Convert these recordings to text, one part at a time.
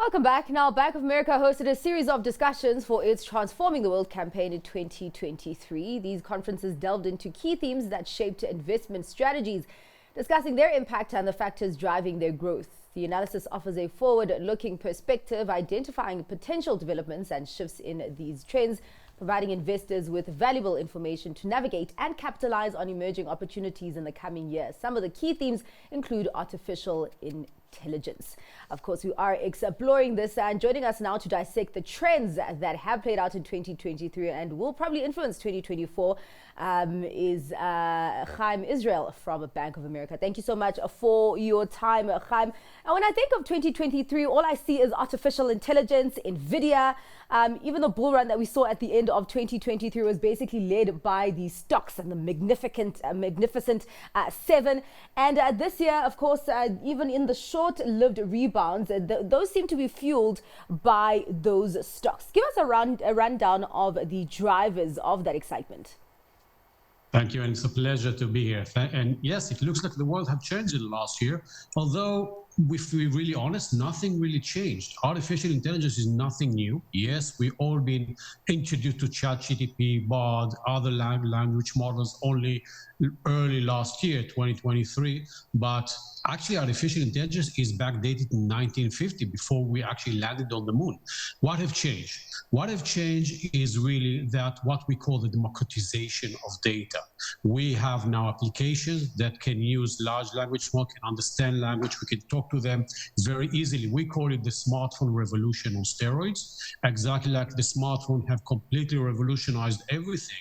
Welcome back. Now, Bank of America hosted a series of discussions for its Transforming the World campaign in 2023. These conferences delved into key themes that shaped investment strategies, discussing their impact and the factors driving their growth. The analysis offers a forward-looking perspective, identifying potential developments and shifts in these trends, providing investors with valuable information to navigate and capitalize on emerging opportunities in the coming years. Some of the key themes include artificial intelligence. Of course, we are exploring this, and joining us now to dissect the trends that have played out in 2023 and will probably influence 2024 is Haim Israel from Bank of America. Thank you so much for your time, Haim. And when I think of 2023, all I see is artificial intelligence, NVIDIA. Even the bull run that we saw at the end of 2023 was basically led by the stocks and the magnificent seven. And this year, of course, even in the short-lived rebounds, those seem to be fueled by those stocks. Give us a rundown of the drivers of that excitement. Thank you, and it's a pleasure to be here. And yes, it looks like the world have changed in the last year, although if we're really honest, nothing really changed. Artificial intelligence is nothing new. Yes, we've all been introduced to ChatGPT, Bard, other language models only early last year, 2023. But actually, artificial intelligence is backdated in 1950, before we actually landed on the moon. What have changed? What have changed is really that what we call the democratization of data. We have now applications that can use large language model, can understand language, we can talk to them very easily. We call it the smartphone revolution on steroids. Exactly like the smartphone have completely revolutionized everything.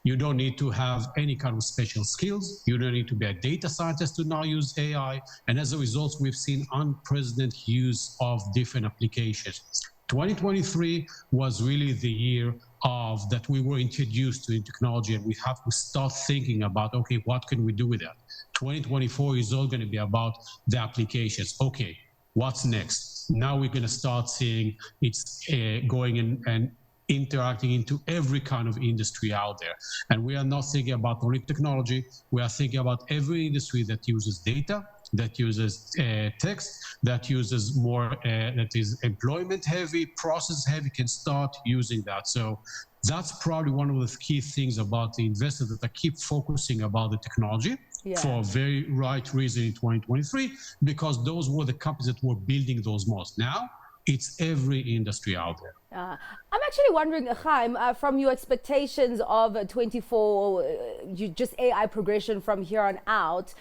You don't need to have any kind of special skills. You don't need to be a data scientist to now use AI. And as a result, we've seen unprecedented use of different applications. 2023 was really the year of that we were introduced to technology, and we have to start thinking about, okay, what can we do with that? 2024 is all going to be about the applications. Okay, what's next? Now we're going to start seeing it's going in and interacting into every kind of industry out there. And we are not thinking about only technology, we are thinking about every industry that uses data, that uses text, that uses more, that is employment heavy, process heavy, can start using that. So that's probably one of the key things about the investors, that I keep focusing about the technology for a very right reason in 2023, because those were the companies that were building those models. Now, it's every industry out there. I'm actually wondering, Haim, from your expectations of 24, just AI progression from here on out,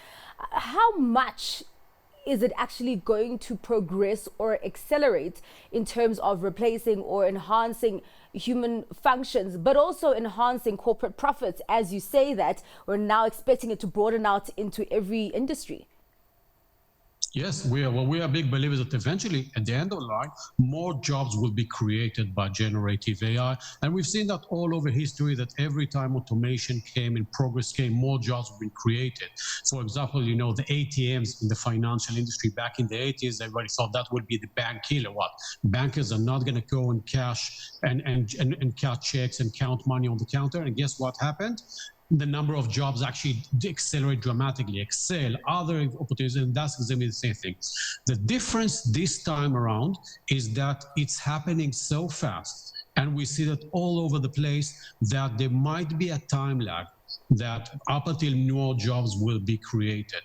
how much is it actually going to progress or accelerate in terms of replacing or enhancing human functions, but also enhancing corporate profits? As you say that, we're now expecting it to broaden out into every industry. Yes, we are big believers that eventually, at the end of the line, more jobs will be created by generative AI. And we've seen that all over history, that every time automation came and progress came, more jobs have been created. For example, you know, the ATMs in the financial industry back in the 80s, everybody thought that would be the bank killer. What? Bankers are not going to go and cash and cash checks and count money on the counter. And guess what happened? The number of jobs actually accelerate dramatically. Excel, other opportunities, and that's exactly the same thing. The difference this time around is that it's happening so fast, and we see that all over the place, that there might be a time lag, that up until more jobs will be created.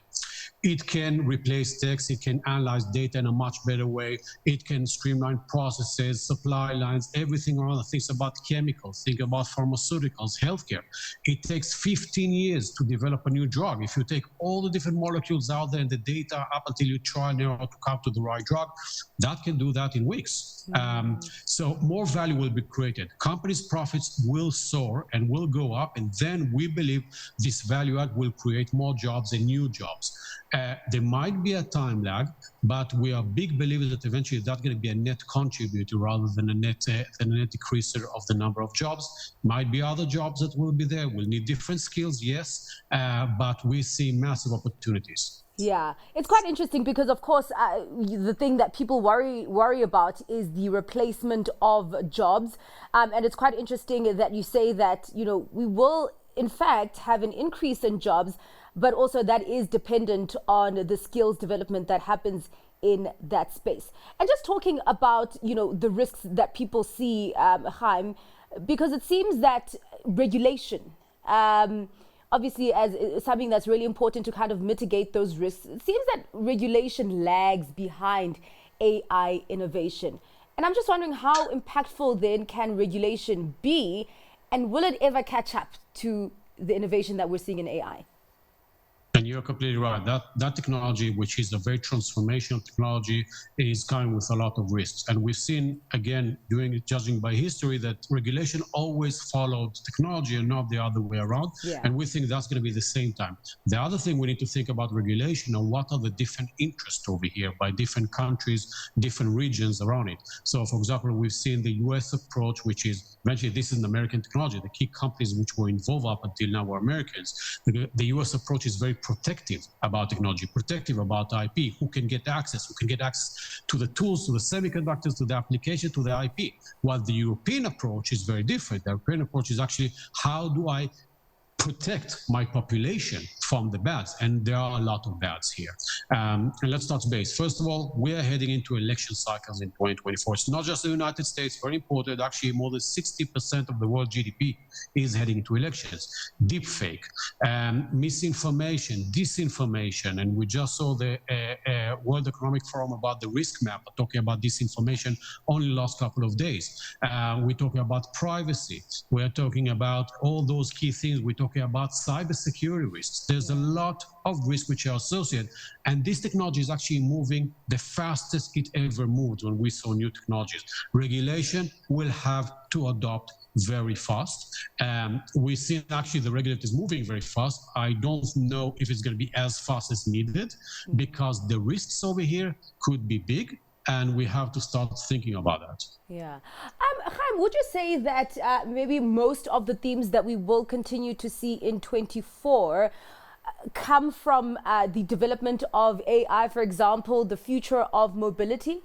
It can replace text, it can analyze data in a much better way, it can streamline processes, supply lines, everything around. Think about chemicals, think about pharmaceuticals, healthcare. It takes 15 years to develop a new drug. If you take all the different molecules out there and the data up until you try and error to come to the right drug, that can do that in weeks. So more value will be created. Companies' profits will soar and will go up, and then we believe this value add will create more jobs and new jobs. There might be a time lag, but we are big believers that eventually that's going to be a net contributor rather than a net decreaser of the number of jobs. Might be other jobs that will be there. We'll need different skills, yes, but we see massive opportunities. Yeah, it's quite interesting because, of course, the thing that people worry about is the replacement of jobs. And it's quite interesting that you say that, you know, we will, in fact, have an increase in jobs, but also that is dependent on the skills development that happens in that space. And just talking about, the risks that people see, Haim, because it seems that regulation, obviously as something that's really important to kind of mitigate those risks, it seems that regulation lags behind AI innovation. And I'm just wondering, how impactful then can regulation be, and will it ever catch up to the innovation that we're seeing in AI? And you're completely right. That technology, which is a very transformational technology, is coming with a lot of risks. And we've seen, again, judging by history, that regulation always followed technology and not the other way around. Yeah. And we think that's going to be the same time. The other thing we need to think about regulation and what are the different interests over here by different countries, different regions around it. So, for example, we've seen the US approach, which is eventually this is an American technology. The key companies which were involved up until now were Americans. The US approach is very protective about technology, protective about IP, who can get access to the tools, to the semiconductors, to the application, to the IP. While the European approach is very different. The European approach is actually, how do I protect my population from the bads? And there are a lot of bads here. And let's touch base. First of all, we are heading into election cycles in 2024. It's not just the United States, very important. Actually, more than 60% of the world GDP is heading into elections. Deepfake, misinformation, disinformation. And we just saw the World Economic Forum about the risk map, talking about disinformation only last couple of days. We're talking about privacy. We're talking about all those key things. We're talking about cybersecurity risks. There's a lot of risks which are associated. And this technology is actually moving the fastest it ever moved when we saw new technologies. Regulation will have to adopt very fast. We've seen actually the regulators moving very fast. I don't know if it's going to be as fast as needed because the risks over here could be big. And we have to start thinking about that. Yeah. Haim, would you say that maybe most of the themes that we will continue to see in 24 come from the development of AI, for example, the future of mobility?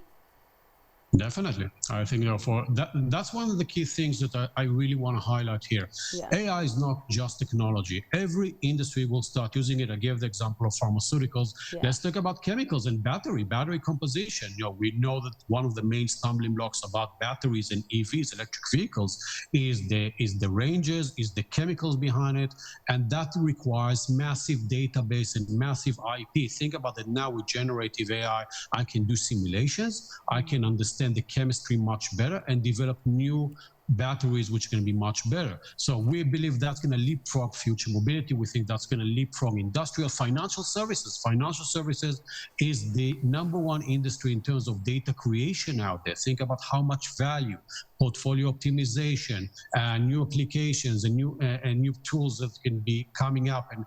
Definitely. I think that's one of the key things that I really want to highlight here. Yeah. AI is not just technology. Every industry will start using it. I gave the example of pharmaceuticals. Yeah. Let's talk about chemicals and battery composition. We know that one of the main stumbling blocks about batteries and EVs, electric vehicles, is the ranges, is the chemicals behind it, and that requires massive database and massive IP. Think about it now with generative AI. I can do simulations. I can understand the chemistry much better and develop new batteries which are going to be much better. So we believe that's going to leapfrog future mobility. We think that's going to leapfrog industrial. Financial services. Financial services is the #1 industry in terms of data creation out there. Think about how much value, portfolio optimization, new applications and new tools that can be coming up, and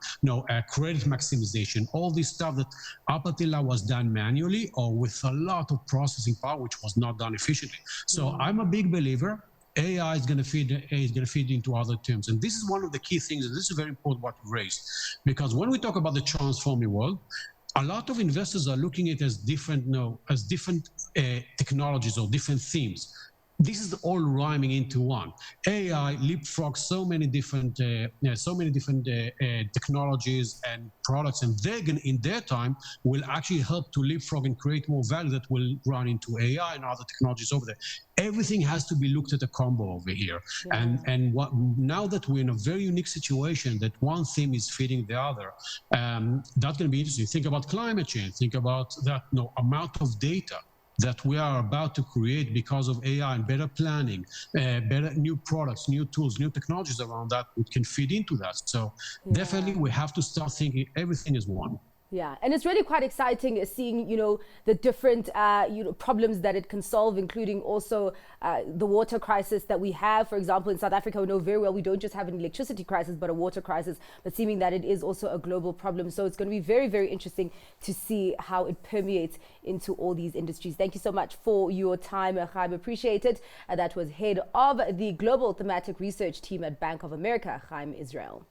credit maximization, all this stuff that up until now was done manually or with a lot of processing power, which was not done efficiently. So I'm a big believer. AI is going to feed into other terms. And this is one of the key things, and this is very important what you raised, because when we talk about the transforming world, a lot of investors are looking at it as different technologies or different themes. This is all rhyming into one. AI leapfrogs so many different technologies and products, and they're going in their time will actually help to leapfrog and create more value that will run into AI and other technologies over there. Everything has to be looked at a combo over here. Yeah. And now that we're in a very unique situation that one theme is feeding the other, that's going to be interesting. Think about climate change. Think about that amount of data that we are about to create because of AI and better planning, better new products, new tools, new technologies around that can feed into that. So definitely we have to start thinking everything is one. Yeah, and it's really quite exciting seeing, the different, problems that it can solve, including also the water crisis that we have. For example, in South Africa, we know very well we don't just have an electricity crisis, but a water crisis, but seeming that it is also a global problem. So it's going to be very, very interesting to see how it permeates into all these industries. Thank you so much for your time, Haim. Appreciate it. That was head of the Global Thematic Research team at Bank of America, Haim Israel.